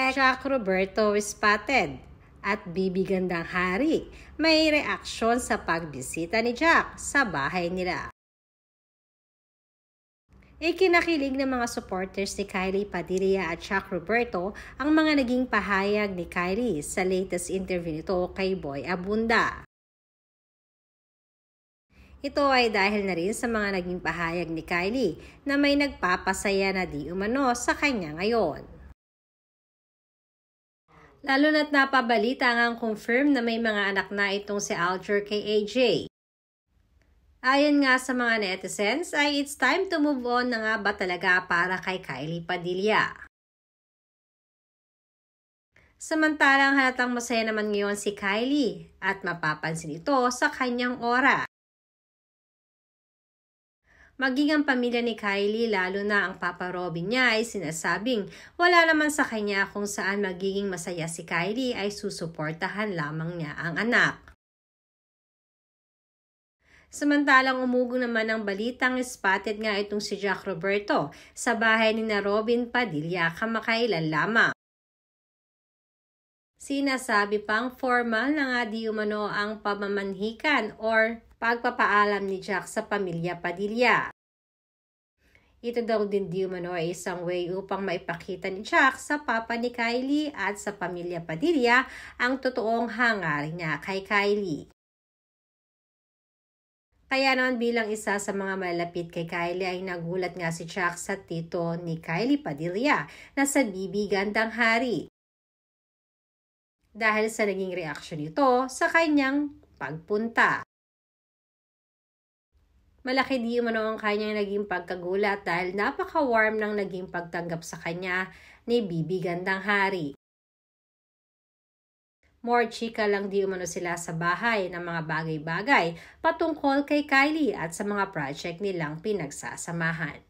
Jack Roberto spotted at Bibi Gandang Hari may reaksyon sa pagbisita ni Jack sa bahay nila. Ikinakilig ng mga supporters ni Kylie Padilla at Jack Roberto ang mga naging pahayag ni Kylie sa latest interview nito kay Boy Abunda. Ito ay dahil na rin sa mga naging pahayag ni Kylie na may nagpapasaya na di umano sa kanya ngayon. Lalo na't napabalita ngang confirm na may mga anak na itong si Alger kay AJ. Ayon nga sa mga netizens ay it's time to move on na nga ba talaga para kay Kylie Padilla. Samantalang halatang masaya naman ngayon si Kylie at mapapansin ito sa kanyang aura. Maging ang pamilya ni Kylie lalo na ang Papa Robin niya ay sinasabing wala naman sa kanya kung saan magiging masaya si Kylie ay susuportahan lamang niya ang anak. Samantalang umugong naman ang balitang spotted nga itong si Jack Roberto sa bahay ni na Robin Padilla kamakailan lamang. Sinasabi pang formal na nga di umano ang pamamanhikan or pagpapaalam ni Jack sa pamilya Padilla. Ito daw din di umano ay isang way upang maipakita ni Jack sa papa ni Kylie at sa pamilya Padilla ang totoong hangarin niya kay Kylie. Kaya naman bilang isa sa mga malapit kay Kylie ay nagulat nga si Jack sa tito ni Kylie Padilla na sa Bibi Gandang Hari. Dahil sa naging reaksyon nito sa kanyang pagpunta. Malaki di umano ang kanyang naging pagkagulat dahil napaka-warm ng naging pagtanggap sa kanya ni Bibi Gandang Hari. More chika lang di umano sila sa bahay ng mga bagay-bagay patungkol kay Kylie at sa mga project nilang pinagsasamahan.